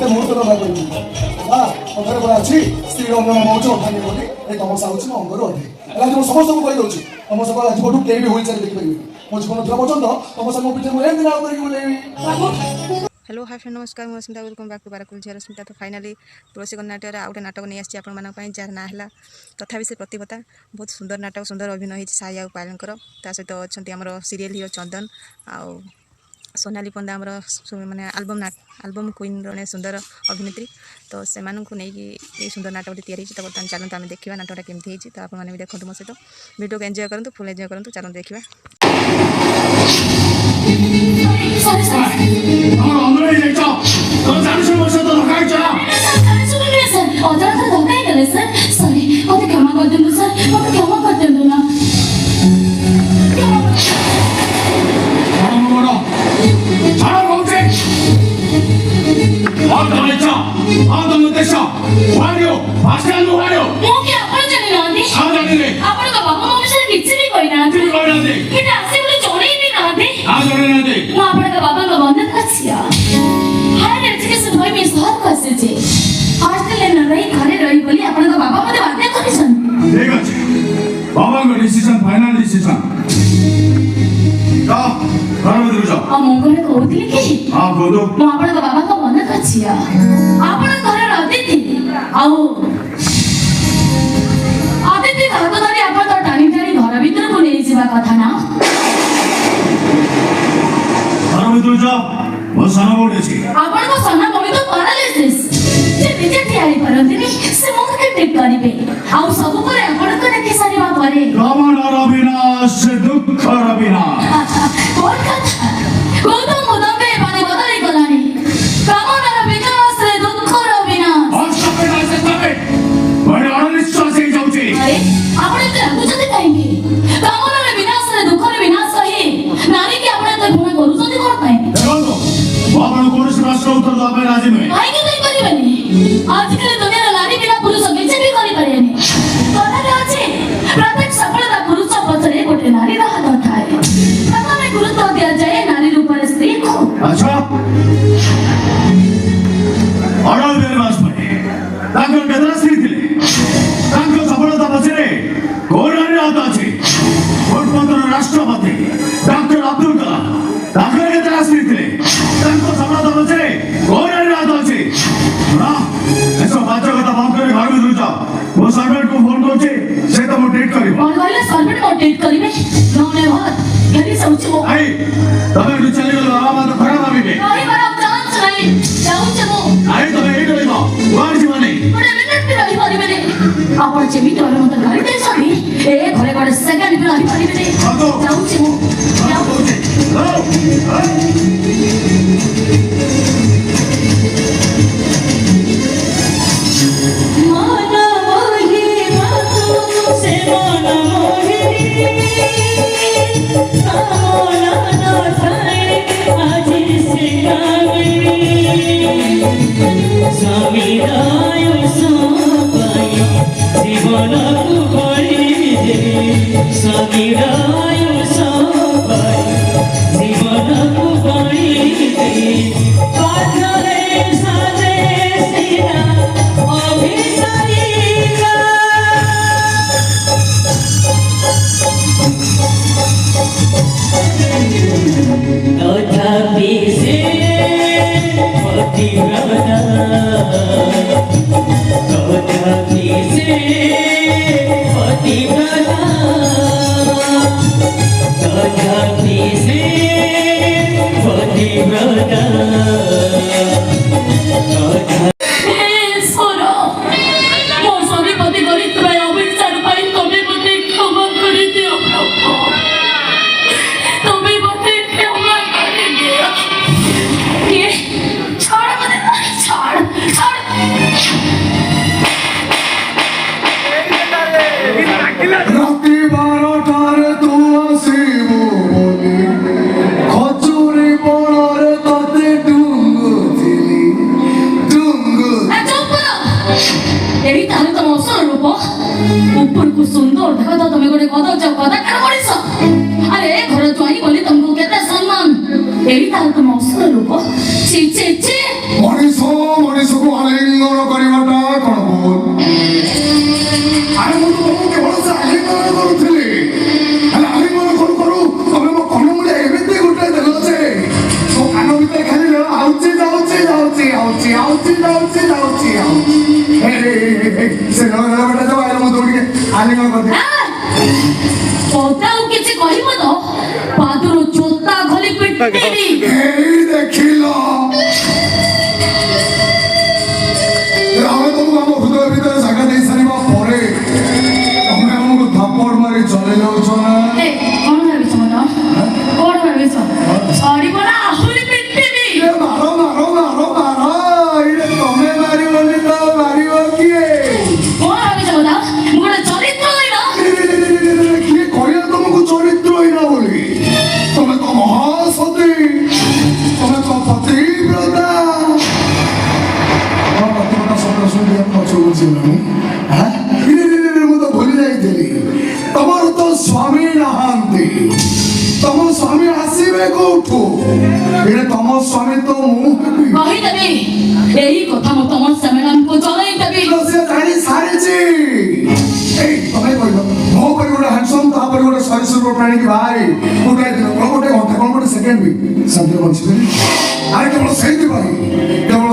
मते मुहूर्त लगा करी ना घरे बड़ा अच्छी स्त्री अंगना मौज उठाने बोली ए तमसा होची मो अंगरो अधे एला जो समस्त को कहि दउची तमसा को आज बडू केबी होई चली देखि परिबे मो जीवन द्र पर्यंत तमसा को पिटे मो एक दिन आउ करी बोले। हेलो हाय फ्रेंड नमस्कार मुझे स्मिता वेलकम बैक टू बाराकुल झीर स्मिता। तो फाइनाली तुलसी नाट्य आउ गए नाटक नहीं आसी आपण जार ना है तथापि से प्रतिभा बहुत सुंदर नाटक सुंदर अभिनय होती साई आउ पायलकर ता सहित अच्छा आम सीरियल हीरो चंदन आउ सोनाली पंदा आमर माने आल्बम क्वीन रे सुंदर अभिनेत्री। तो से नहीं सुंदर नाटक तैयारी तो बर्तमान चलते आम देखा नाटकटा केमती तो आपने भी देखो मो सहित वीडियो को एंजॉय करूँ फुल एंजॉय करूँ चलते देखा। डिसीजन फाइनल डिसीजन का घर में रुक जाओ मंगल कहउतिले कि हां बोलो मो आपण बाबा को मन कछिया आपण घर अतिथि आउ अतिथि हाथ धरी आपण तो टाणी टाणी घर भीतर को ले जिबा कथा ना घर में रुक जाओ वो साना बोले छी आपण को साना बोली तो पैरालिसिस जे निजे तैयारी करंतिनी से मुख के टेक करिवे आउ सब पर आपण को देखि सारीबा परे रावण अविनाश दुख अविनाश कौन कथा गौतम मुदम्बे बाने बदली गलानी कामनार विकास रे दुख अविनाश और सब बड़े अनिश्चय से जाउची अरे आपण तो लागुचते काहेंगे कामनार विनाश रे दुख विनाश हे नारी के आपण तो भूमि करूचते कोन पाए देखो बाबा को प्रश्न उत्तर दबे राजी में काहे के नहीं करिबनी आजकल दुनिया नारी बिना पुरुष किछ भी करि पारेनी कथारे अछि प्रत्येक सफलता पुरुष पछरे गोटे नारी हाथ थाए प्रथमे गुरुत्व दिया जाए नारी ऊपर स्त्री को। अच्छा अडल बेरवास पटे तांको केतरा स्त्री थिले तांको सफलता पछरे कोन नारी हाथ अछि गणतंत्र राष्ट्रपति डॉक्टर अब्दुल कलाम तांको केतरा स्त्री थिले तांको सफलता पछरे कोन नारी हाथ अछि ना ऐसा बात कथा बंद करे घर में रुक जाओ वो सर्वेंट को फोन करछे से तो मोटेट करिबो कोन कहले सर्वेंट मोटेट करिवे नौने भात घरी सोचबो आई तबे तो चले गेलो बाबा तो खराब आबिबे नहीं बड़ा चांस नहीं जाऊ चबो आई तबे एई करिबो वार जीवने बड़े मिनट भी रही परिबे ने आपण जेमी तो मत गाड़ी दे सकी ए घरे घरे सेकंड भी रही परिबे ने जाऊ चबो ऊपर को सुंदर देखा तो तुम्हें गोटे कदा जाओ कदा कर मଣିଷ अरे घर ज्वाई बोली तुमको केते सम्मान एही ताल तुम असर रूप छि छि छि मଣିଷ ବୁଝିଲନି ମୁଁ ତ ଭୁଲି ଯାଇଥିଲି ତମର ତ ସ୍ୱାମୀ ନାହାନ୍ତି ତମ ସ୍ୱାମୀ ଆସିବେ କୋଉଠୁ ଏଇଟା ତମ ସ୍ୱାମୀ ତ ମୁଁ ହେବି କହିଦେବି ଏହି କଥା ମୁଁ ତମ ସେମାନଙ୍କୁ ଜଣାଇଦେବି ସେ ଜାଣି ସାରିଛି ଏଇ ତମେ କହିଲ ମୋ ପରି ଗୋଟେ ହ୍ୟାଣ୍ଡସମ୍ ତାପରେ ଗୋଟେ ସରୀସୃପ ପ୍ରାଣୀ କି ଭାଇ ଗୋଟାଏ ଦିନ କଣ ଗୋଟେ ଘଣ୍ଟା କଣ ଗୋଟେ ସେକେଣ୍ଡ ବି ଶାନ୍ତିରେ ବଞ୍ଚିପାରିବି ଆରେ କେବଳ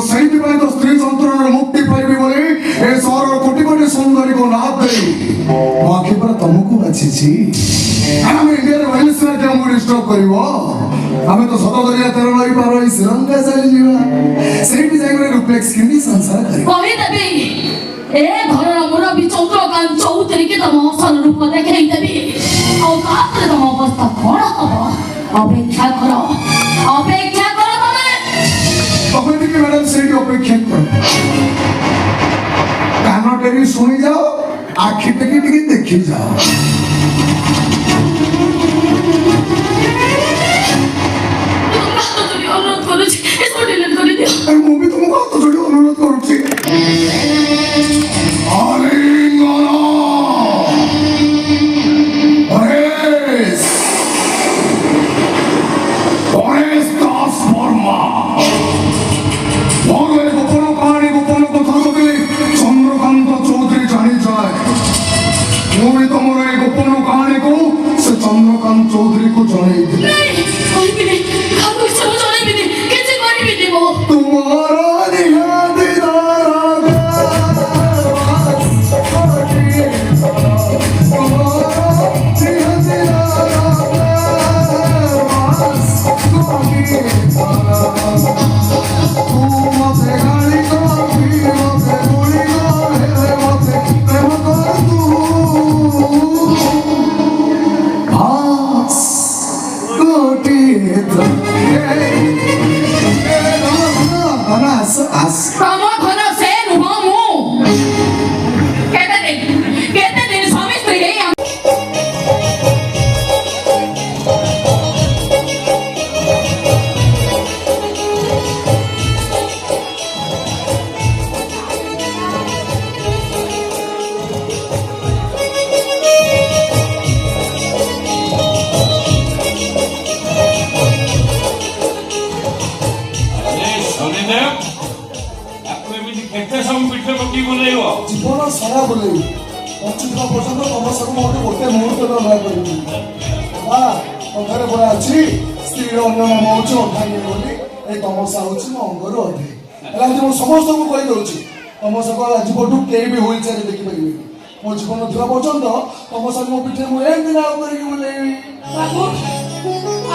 ସେଇଥିପାଇଁ ତ ସ୍ତ୍ରୀ ଯନ୍ତ୍ରଣାର ମୁକ୍ତି ପାଇବି ବୋଲି ଏ ସହରର କୋଟି କୋଟି ସୁନ୍ଦରୀକୁ ଲାଭ ଦେଇ ମୋ ଆଖି ପୁରା ତମକୁ ବାଛିଛି ଆମେ ଇଣ୍ଡିଆରେ ରହିଲେ ସିନା କିଏ ଆମକୁ ଡିଷ୍ଟର୍ବ କରିବ ଆମେ ତ ସତ ଦରିଆ ତେର ନଈ ପାର ହୋଇ ଶ୍ରୀଲଙ୍କା ଚାଲିଯିବା ସେଇଠି ଯାଇକି ରିଫ୍ଲେକ୍ସ କିଣି ସଂସାର କରିବା କହିଦେବି ଏ ଘରର ମୁରବୀ ଚନ୍ଦ୍ରକାନ୍ତ ଚୌଧୁରୀକି ତମ ଅସଲ ରୂପ ଦେଖେଇଦେବି ଆଉ ତାପରେ ତମ ଅବସ୍ଥା କଣ ହବ ଅପେକ୍ଷା କର ତମେ ତମେ ଟିକେ ମ୍ୟାଡାମ ସେଇଠି ଅପେକ୍ଷା କର କାନ ଟେରି ଶୁଣି ଯାଅ ଆଖି ଟେକି ଟିକେ ଦେଖି ଯାଅ ଅନୁରୋଧ କରୁଛି ଏସବୁ ଡିଲିଟ୍ କରିଦିଅ ମୁଁ ବି ତୁମକୁ ହାତ ଯୋଡ଼ି ଅନୁରୋଧ କରୁଛି ଆଲିଙ୍ଗନ পরেশ দাস বর্মা বড় এই গোপন কাহিনী গোপন কথা যদি চন্দ্রকান্ত চৌধুরী জানি যায় ମୁଁ ତମର এই গোপন কাহিনীକୁ ସେ ଚନ୍ଦ୍ରକାନ୍ତ ଚୌଧୁରୀକୁ ଜଣେଇ ଦେବି କହିବିନି କାହାକୁ ଇଚ୍ଛା ଜଣାଇବିନି କିଛି କରିବିନି ମୁଁ ତୁମର ନିହାତି ତମ ଘର ସେ ନୁହଁ ମୁଁ କେତେ ଦିନ ସ୍ୱାମୀ ସ୍ତ୍ରୀ ହେଇ ଜୀବନ ସାରା ବୁଲେଇବି ବଞ୍ଚୁଥିବା ପର୍ଯ୍ୟନ୍ତ ତମ ସବୁ ମୋର ଗୋଟେ ମୁହୂର୍ତ୍ତ ଲଗା କରିବି କଥାରେ ପରା ଅଛି ସ୍ତ୍ରୀର ଅନ୍ୟ ନାମ ହଉଛି ଅର୍ଦ୍ଧାଙ୍ଗୀ ବୋଲି ଏଇ ତମସା ହଉଛି ମୋ ଅଙ୍ଗରୁ ଅଧେ ହେଲେ ଆଜି ମୁଁ ସମସ୍ତଙ୍କୁ କହିଦେଉଛି ତମସାକୁ ଆଜି ପଟୁ କେହି ବି ହୁଇଲ ଚେୟାରରେ ଦେଖିପାରିବେନି ମୋ ଜୀବନ ଥିବା ପର୍ଯ୍ୟନ୍ତ ତମସାକୁ ମୋ ପିଠରେ ମୁଁ ଏମିତି ନାମ କରିକି ବୁଲେଇବି ବାବୁ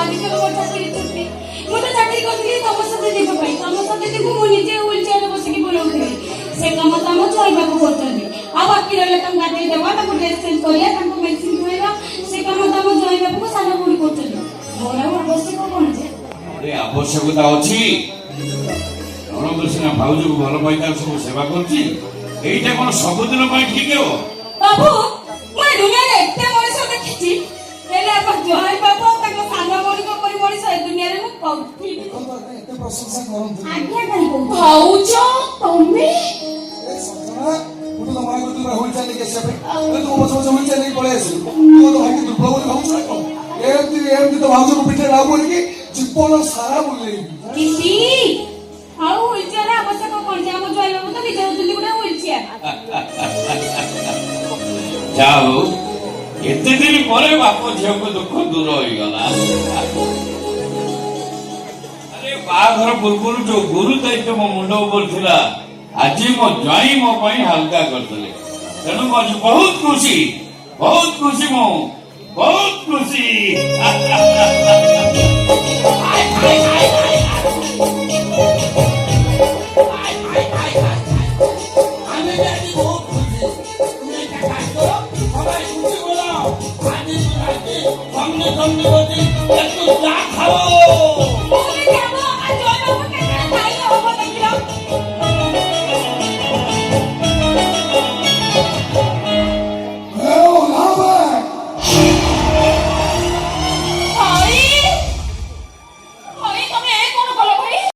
ଆଜିକାଲି ମୋ ଚାକିରି ଛୁଟି ମୁଁ ତ ଚାକିରି କରିଥିଲି ତମ ସହିତ ଯିବା ପାଇଁ ତମ ସହିତ ଯିବୁ ମୁଁ ନିଜେ ହୁଇଲ ଚେୟାରରେ ବସିକି ବୁଲଉଥିଲି ସେ କାମ ତମ ଚଳିବାକୁ କରୁଛନ୍ତି ଆଉ ବାକି ରହିଲେ ତାଙ୍କୁ ଗାଧେଇ ଦେବା ତାଙ୍କୁ ଡ୍ରେସ୍ ଚେଞ୍ଜ କରିବା ତାଙ୍କୁ ମେଡିସିନ ଖୁଆଇବା ସେ କାମ ତମ ଜଳିବାକୁ ସାନ ଭଉଣୀ କରୁଛନ୍ତି ମୋର ଆଉ ଆବଶ୍ୟକ କଣ ଯେ ଆବଶ୍ୟକତା ଅଛି ଜଣଙ୍କ ସିନା ଭାଉଜକୁ ଭଲ ପାଇତା ସବୁ ସେବା କରୁଛି ଏଇଟା କଣ ସବୁଦିନ ପାଇଁ ଠିକ ହବ ବାବୁ ମୁଁ ଦୁନିଆରେ ଏତେ ମଣିଷ ଦେଖିଛି ହେଲେ ଆମ ଜୟ ବାବୁ ତାଙ୍କ ସାନ ଭଉଣୀଙ୍କ ପରି ମଣିଷ ଏ ଦୁନିଆରେ ମୁଁ କହୁଥିଲି ଏତେ ପ୍ରଶଂସା କରନ୍ତୁ ଆଜ୍ଞା କାହିଁ ଭାଉଜ ତମେ ମୁଁ ତ ମନା କରୁଥିଲି ହୁଇଲ ଚେୟାର ନେଇକି ଆସିବା ପାଇଁ ତୁ ପଛ ପଛ ହୁଇଲ ଚେୟାର ନେଇକି ପଳେଇ ଆସିଲୁ ତୁ ତ ଭାଇକି ଦୁର୍ବଳ ବୋଲି ଭାବୁଛୁ ନା କଣ ଏମିତି ତ ଭାଉଜକୁ ପିଠରେ ନାଉ କରିକି ଜୀବନ ସାରା ବୁଲେଇବି କିସି ଆଉ ହୁଇଲ ଚେୟାର ଆବଶ୍ୟକ କଣ ଯେ ଆମ ଜୟ ବାବୁ ତ ନିଜେ ହଉଛନ୍ତି ଗୋଟେ ହୁଇଲ ଚେୟାର ଯା ହଉ ଏତେ ଦିନ ପରେ ବାପ ଝିଅଙ୍କ ଦୁଃଖ ଦୂର ହେଇଗଲା ଆରେ ବାହାଘର ପୂର୍ବରୁ ଯୋଉ ଗୁରୁ ଦାୟିତ୍ୱ ମୋ ମୁଣ୍ଡ ଉପରେ ଥିଲା ଆଜି ମୋ ଜ୍ୱାଇଁ ମୋ ପାଇଁ ହାଲକା କରିଦେଲେ ତେଣୁ ମୁଁ ଆଜି ବହୁତ ଖୁସି ମୁଁ ବହୁତ ଖୁସି